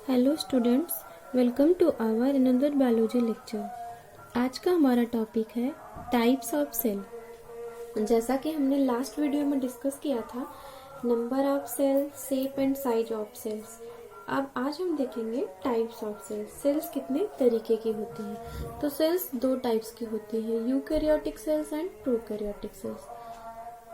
Hello students, welcome to our another biology lecture. आज का हमारा टॉपिक है टाइप्स ऑफ सेल। जैसा कि हमने लास्ट वीडियो में डिस्कस किया था number of cell, shape and size of cells. अब आज हम देखेंगे टाइप्स ऑफ सेल्स। सेल्स कितने तरीके की होती हैं। तो सेल्स दो टाइप्स की होती है, eukaryotic cells and prokaryotic cells.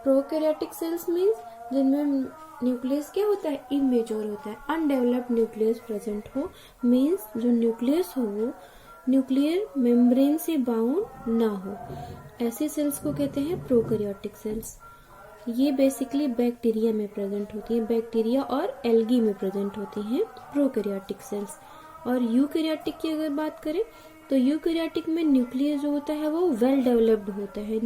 Prokaryotic cells means जिनमें न्यूक्लियस क्या होता है, इमेच्योर होता है, अनडेवलप्ड न्यूक्लियस प्रेजेंट हो, मीन्स जो न्यूक्लियस हो वो न्यूक्लियर मेम्ब्रेन से बाउंड ना हो, ऐसे सेल्स को कहते हैं प्रोकैरियोटिक सेल्स। ये बेसिकली बैक्टीरिया में प्रेजेंट होती है, बैक्टीरिया और एल्गी में प्रेजेंट होती हैं प्रोकैरियोटिक सेल्स। और यूकैरियोटिक की अगर बात करें तो यूकैरियोटिक में न्यूक्लियस जो होता है वो वेल डेवलप्ड होता है,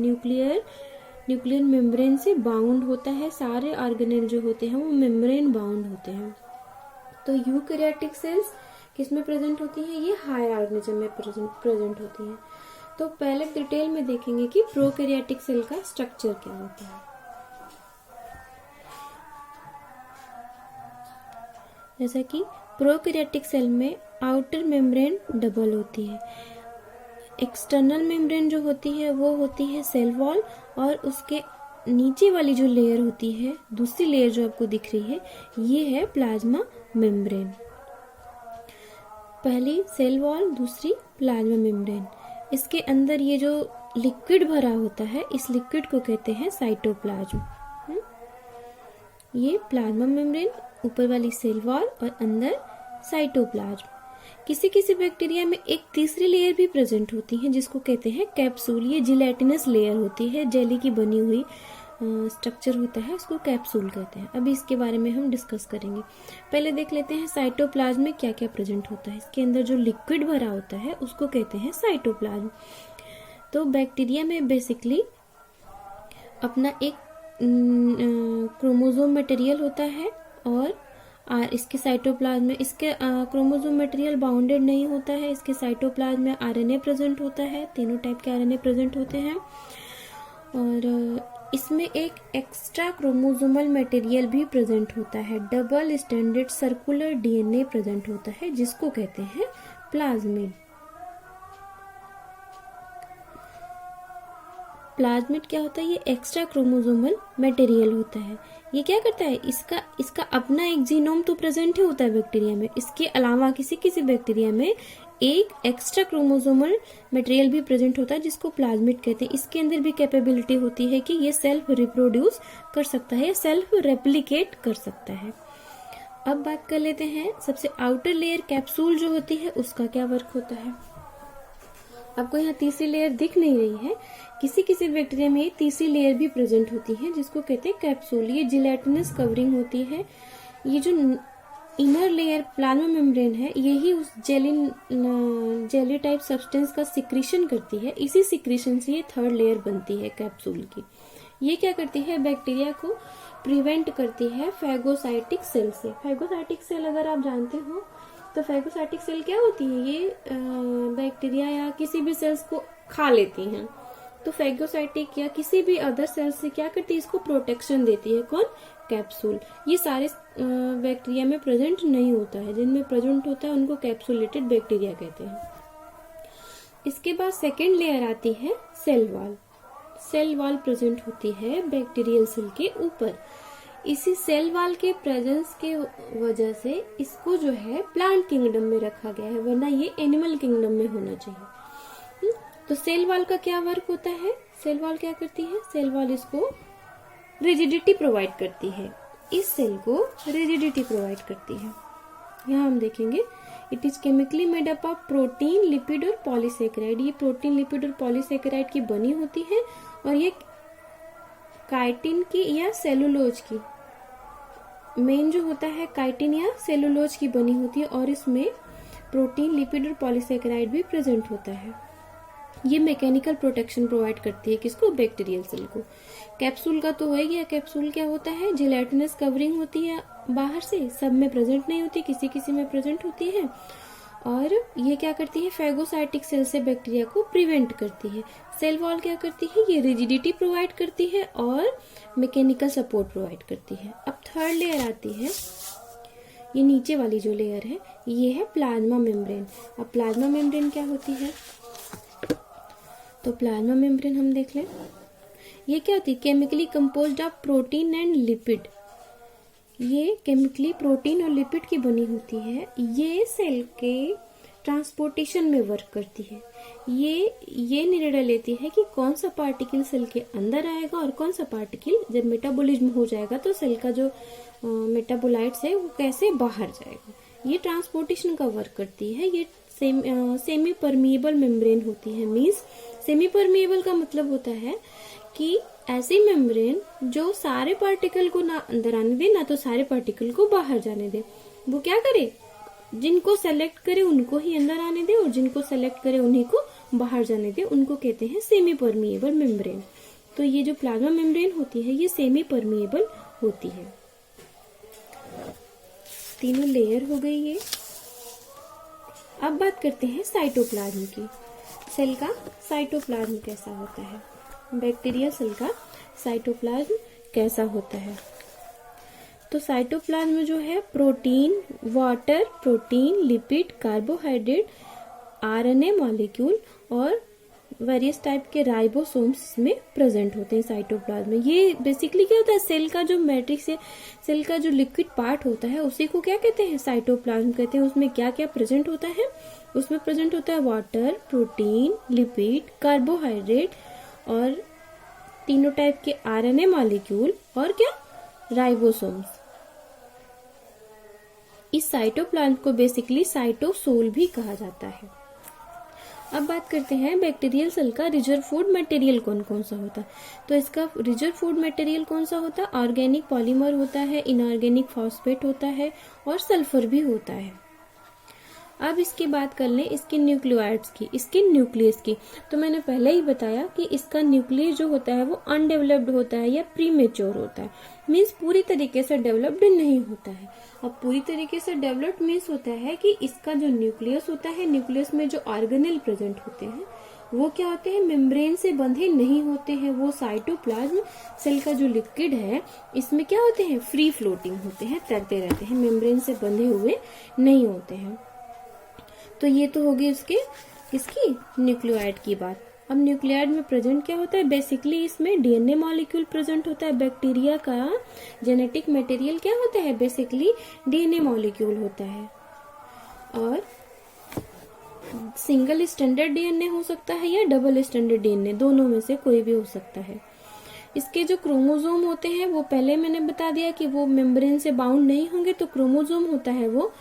न्यूक्लियर मेम्ब्रेन से बाउंड होता है, सारे ऑर्गेनेल जो होते हैं वो मेम्ब्रेन बाउंड होते हैं। तो यूकैरियोटिक सेल्स किसमें प्रेजेंट होती हैं, ये हायर ऑर्गेनिज्म में प्रेजेंट होती हैं। तो पहले डिटेल में देखेंगे कि प्रोकैरियोटिक सेल का स्ट्रक्चर क्या होता है। जैसा कि प्रोकैरियोटिक सेल में आउटर मेम्ब्रेन डबल होती है, एक्सटर्नल मेम्ब्रेन जो होती है वो होती है सेल वॉल, और उसके नीचे वाली जो लेयर होती है, दूसरी लेयर जो आपको दिख रही है, ये है प्लाज्मा मेम्ब्रेन। पहली सेल वॉल, दूसरी प्लाज्मा मेम्ब्रेन। इसके अंदर ये जो लिक्विड भरा होता है, इस लिक्विड को कहते हैं साइटोप्लाज्म। ये प्लाज्मा मेम्ब्रेन, ऊपर वाली सेल वॉल और अंदर साइटोप्लाज्म। किसी किसी बैक्टीरिया में एक तीसरी लेयर भी प्रेजेंट होती है जिसको कहते हैं कैप्सूल। ये जिलेटिनस लेयर होती है, जेली की बनी हुई स्ट्रक्चर होता है, उसको कैप्सूल कहते हैं। अभी इसके बारे में हम डिस्कस करेंगे। पहले देख लेते हैं साइटोप्लाज्म में क्या क्या प्रेजेंट होता है। इसके अंदर जो लिक्विड भरा होता है उसको कहते हैं साइटोप्लाज्म। तो बैक्टीरिया में बेसिकली अपना एक क्रोमोसोम मटेरियल होता है, और इसके साइटोप्लाज्म में इसके क्रोमोसोम मटेरियल बाउंडेड नहीं होता है। इसके साइटोप्लाज्म में आरएनए प्रेजेंट होता है, तीनों टाइप के आरएनए प्रेजेंट होते हैं। और इसमें एक एक्स्ट्रा क्रोमोसोमल मटेरियल भी प्रेजेंट होता है, double standard circular DNA present होता है, जिसको कहते हैं प्लाज्मिड। प्लाज्मिड क्या होता है, ये एक्स्ट्रा क्रोमोसोमल मटेरियल होता है। ये क्या करता है, इसका अपना एक जीनोम तो प्रेजेंट ही होता है बैक्टीरिया में, इसके अलावा किसी किसी बैक्टीरिया में एक एक्स्ट्रा क्रोमोसोमल मटेरियल भी प्रेजेंट होता है, जिसको प्लाज्मिड कहते हैं। इसके अंदर भी कैपेबिलिटी होती है कि ये सेल्फ रिप्रोड्यूस कर सकता है, सेल्फ रेप्लिकेट कर सकता है। अब बात कर लेते हैं सबसे आउटर लेयर कैप्सूल जो होती है उसका क्या वर्क होता है। आपको यहाँ तीसरी लेयर दिख नहीं रही है, किसी किसी बैक्टीरिया में तीसरी लेयर भी प्रेजेंट होती है जिसको कहते हैं कैप्सूल। ये जिलेटिनस कवरिंग होती है। ये जो इनर लेयर प्लाज्मा मेम्ब्रेन है, यही उस जेली टाइप सब्सटेंस का सिक्रीशन करती है। इसी सिक्रीशन से ये थर्ड लेयर बनती है कैप्सूल की। ये क्या करती है, बैक्टीरिया को प्रिवेंट करती है फैगोसाइटिक सेल से। फैगोसाइटिक सेल अगर आप जानते हो तो फैगोसाइटिक सेल क्या होती है, ये बैक्टीरिया या किसी भी सेल्स को खा लेती हैं। तो फैगोसाइटिक या किसी भी अदर सेल से क्या करती है, इसको प्रोटेक्शन देती है। कौन, कैप्सूल। ये सारे बैक्टीरिया में प्रेजेंट नहीं होता है, जिनमें प्रेजेंट होता है उनको कैप्सुलेटेड बैक्टीरिया कहते हैं। इसके बाद सेकेंड लेयर आती है cell wall. Cell wall present होती है बैक्टीरियल सेल के ऊपर। इसी सेल वॉल के प्रेजेंस के वजह से इसको जो है प्लांट किंगडम में रखा गया है, वरना ये एनिमल किंगडम में होना चाहिए। तो सेल वॉल का क्या वर्क होता है, सेल वॉल क्या करती है, सेल वॉल इसको रिजिडिटी प्रोवाइड करती है, इस सेल को रिजिडिटी प्रोवाइड करती है। यहाँ हम देखेंगे it is chemically made up of protein, lipid और पॉलीसेकेराइड। ये प्रोटीन, लिपिड और पॉलीसेकेराइड की बनी होती है, और ये काइटिन की या सेलुलोज की, मेन जो होता है काइटिन या सेलुलोज की बनी होती है, और इसमें प्रोटीन, लिपिड और पॉलीसेकेराइड भी प्रेजेंट होता है। ये मैकेनिकल प्रोटेक्शन प्रोवाइड करती है किसको, बैक्टीरियल सेल को। कैप्सूल का तो हो गया। कैप्सूल क्या होता है, जिलेटिनस कवरिंग होती है बाहर से, सब में प्रेजेंट नहीं होती, किसी किसी में प्रेजेंट होती है। और ये क्या करती है, फैगोसाइटिक सेल से बैक्टीरिया को प्रिवेंट करती है। सेल वॉल क्या करती है, ये रिजिडिटी प्रोवाइड करती है और मैकेनिकल सपोर्ट प्रोवाइड करती है। अब थर्ड लेयर आती है ये नीचे वाली जो लेयर है ये है प्लाज्मा मेम्ब्रेन। अब प्लाज्मा मेम्ब्रेन क्या होती है, तो प्लाज्मा मेम्ब्रेन हम देख लें। ये क्या होती है, chemically composed of protein and lipid. ये केमिकली प्रोटीन और लिपिड की बनी होती है। ये सेल के ट्रांसपोर्टेशन में वर्क करती है। ये निर्णय लेती है कि कौन सा पार्टिकल सेल के अंदर आएगा और कौन सा पार्टिकल जब मेटाबॉलिज्म हो जाएगा तो सेल का जो मेटाबोलाइट्स है वो कैसे बाहर जाएगा। ये ट्रांसपोर्टेशन का वर्क करती है। ये सेमी परमिएबल मेम्ब्रेन होती है। मींस सेमी परमिएबल का मतलब होता है कि ऐसी मेम्ब्रेन जो सारे पार्टिकल को ना अंदर आने दे ना तो सारे पार्टिकल को बाहर जाने दे। वो क्या करे, जिनको सेलेक्ट करे उनको ही अंदर आने दे और जिनको सेलेक्ट करे उन्हीं को बाहर जाने दे, उनको कहते हैं सेमी परमिएबल मेम्ब्रेन। तो ये जो प्लाज्मा मेम्ब्रेन होती है ये सेमी परमिएबल होती है। तीनों लेयर हो गई ये। अब बात करते हैं साइटोप्लाज्म की। सेल का साइटोप्लाज्म कैसा होता है, बैक्टीरिया सेल का साइटोप्लाज्म कैसा होता है। तो साइटोप्लाज्म जो है protein, water, protein, lipid, carbohydrate, RNA molecule और वेरियस टाइप के राइबोसोम्स में प्रेजेंट होते हैं साइटोप्लाज्म में। ये बेसिकली क्या होता है, सेल का जो मैट्रिक्स है, सेल का जो लिक्विड पार्ट होता है उसी को क्या कहते हैं, साइटोप्लाज्म कहते हैं। उसमें क्या क्या प्रेजेंट होता है, उसमें प्रेजेंट होता है वाटर, प्रोटीन, लिपिड, कार्बोहाइड्रेट और तीनों टाइप के आरएनए मॉलिक्यूल और क्या, राइबोसोम्स। इस साइटोप्लाज्म को बेसिकली साइटोसोल भी कहा जाता है। अब बात करते हैं बैक्टीरियल सेल का रिजर्व फूड मटेरियल कौन कौन सा होता है। तो इसका रिजर्व फूड मटेरियल कौन सा होता है, ऑर्गेनिक पॉलीमर होता है, इनऑर्गेनिक फॉस्फेट होता है और सल्फर भी होता है। अब इसकी बात कर लें इसके न्यूक्लियोइड्स की, इसके न्यूक्लियस की। तो मैंने पहले ही बताया कि इसका न्यूक्लियस जो होता है वो अनडेवलप्ड होता है या प्रीमेच्योर होता है। मीन्स पूरी तरीके से डेवलप्ड नहीं होता है। अब पूरी तरीके से डेवलप्ड मीन्स होता है कि इसका जो न्यूक्लियस होता है, न्यूक्लियस में जो ऑर्गेनेल प्रेजेंट होते हैं वो क्या होते हैं, मेम्ब्रेन से बंधे नहीं होते हैं। वो साइटोप्लाज्म सेल का जो लिक्विड है इसमें क्या होते हैं, फ्री फ्लोटिंग होते हैं, तैरते रहते हैं, मेम्ब्रेन से बंधे हुए नहीं होते हैं। तो ये तो होगी इसकी न्यूक्लियोइड की बात। अब न्यूक्लियोइड में प्रेजेंट क्या होता है, बेसिकली इसमें डीएनए मॉलिक्यूल प्रेजेंट होता है। बैक्टीरिया का जेनेटिक मटेरियल क्या होता है, बेसिकली डीएनए मॉलिक्यूल होता है। और सिंगल स्टैंडर्ड डीएनए हो सकता है या डबल स्टैंडर्ड डीएनए, दोनों में से कोई भी हो सकता है। इसके जो क्रोमोसोम होते हैं वो पहले मैंने बता दिया कि वो मेम्ब्रेन से बाउंड नहीं होंगे। तो क्रोमोसोम होता है वो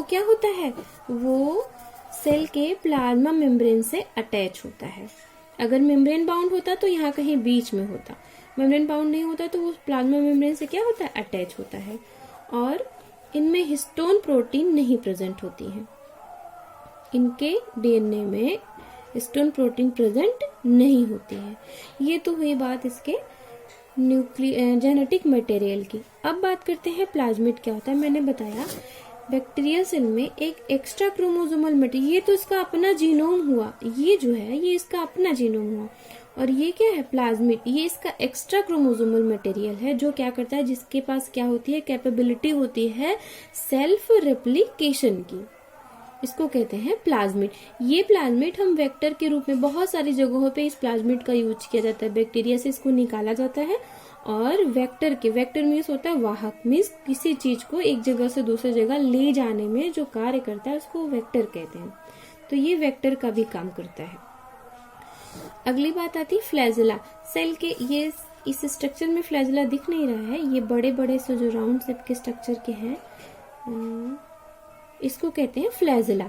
क्या होता है, वो सेल के प्लाज्मा मेम्ब्रेन से अटैच होता है। अगर मेम्ब्रेन बाउंड होता तो यहाँ कहीं बीच में होता, मेम्ब्रेन बाउंड नहीं होता तो वो प्लाज्मा मेम्ब्रेन से क्या होता है, अटैच होता है। और इनमें हिस्टोन प्रोटीन नहीं प्रेजेंट होती है, इनके डीएनए में हिस्टोन प्रोटीन प्रेजेंट नहीं होती है। ये तो हुई बात इसके जेनेटिक मटेरियल की। अब बात करते हैं प्लाज्मिड क्या होता है। मैंने बताया बैक्टीरियल सेल में एक एक्स्ट्रा क्रोमोसोमल मटेरियल, ये तो इसका अपना जीनोम हुआ, ये जो है ये इसका अपना जीनोम हुआ। और ये क्या है, प्लाज्मिड, ये इसका एक्स्ट्रा क्रोमोसोमल मटेरियल है जो क्या करता है, जिसके पास क्या होती है, कैपेबिलिटी होती है सेल्फ रेप्लिकेशन की। इसको कहते हैं प्लाज्मिड। ये प्लाज्मिड हम वेक्टर के रूप में बहुत सारी जगहों पे इस प्लाज्मिड का यूज किया जाता है। बैक्टीरिया से इसको निकाला जाता है और वेक्टर मीन्स होता है वाहक, मीन्स किसी चीज को एक जगह से दूसरी जगह ले जाने में जो कार्य करता है उसको वेक्टर कहते हैं। तो ये वेक्टर का भी काम करता है। अगली बात आती है फ्लैजेला। सेल के ये इस स्ट्रक्चर में फ्लैजेला दिख नहीं रहा है, ये बड़े बड़े से जो राउंड शेप के स्ट्रक्चर के हैं इसको कहते हैं फ्लैजेला।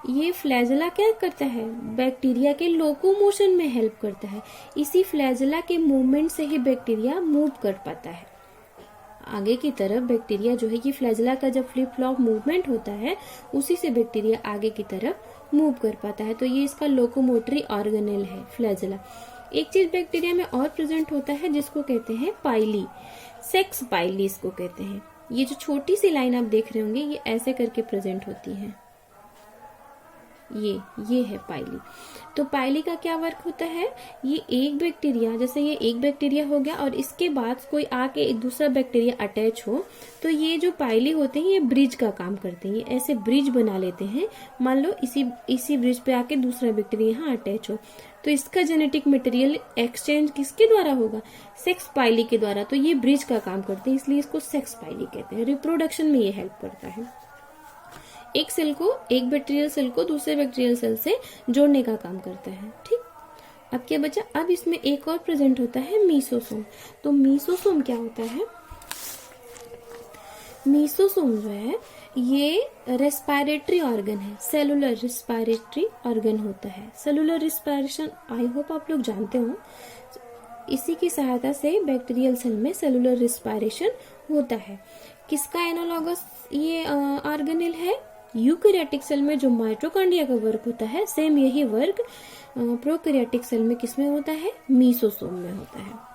ये फ्लैजेला क्या करता है, बैक्टीरिया के लोकोमोशन में हेल्प करता है। इसी फ्लैजेला के मूवमेंट से ही बैक्टीरिया मूव कर पाता है आगे की तरफ। बैक्टीरिया जो है ये फ्लैजेला का जब फ्लिप फ्लॉप मूवमेंट होता है उसी से बैक्टीरिया आगे की तरफ मूव कर पाता है। तो ये इसका लोकोमोटरी ऑर्गेनेल है फ्लैजेला। एक चीज बैक्टीरिया में और प्रेजेंट होता है जिसको कहते हैं पाइली, सेक्स पाइली इसको कहते हैं। ये जो छोटी सी लाइन आप देख रहे होंगे ये ऐसे करके प्रेजेंट होती है, ये है पाइली। तो पाइली का क्या वर्क होता है, ये एक बैक्टीरिया, जैसे ये एक बैक्टीरिया हो गया और इसके बाद कोई आके एक दूसरा बैक्टीरिया अटैच हो, तो ये जो पाइली होते हैं ये ब्रिज का काम करते हैं, ये ऐसे ब्रिज बना लेते हैं। मान लो इसी ब्रिज पे आके दूसरा बैक्टीरिया यहाँ अटैच हो, तो इसका जेनेटिक मटेरियल एक्सचेंज किसके द्वारा होगा, सेक्स पाइली के द्वारा। तो ये ब्रिज का काम करते हैं, इसलिए इसको सेक्स पाइली कहते हैं। रिप्रोडक्शन में ये हेल्प करता है, एक सेल को, एक बैक्टीरियल सेल को दूसरे बैक्टीरियल सेल से जोड़ने का काम करता है। ठीक, अब क्या बचा, अब इसमें एक और प्रेजेंट होता है मीसोसोम। तो मीसोसोम क्या होता है, मीसोसोम जो है ये रेस्पिरेटरी ऑर्गन है, सेलुलर रेस्पिरेटरी ऑर्गन होता है। सेलुलर रेस्पिरेशन आई होप आप लोग जानते हो, इसी की सहायता से बैक्टीरियल सेल में सेलुलर रेस्पिरेशन होता है। किसका एनालॉगस ये ऑर्गेनेल है, यूकैरियोटिक सेल में जो माइटोकॉन्ड्रिया का वर्क होता है, सेम यही वर्क प्रोकैरियोटिक सेल में किसमें होता है, मीसोसोम में होता है।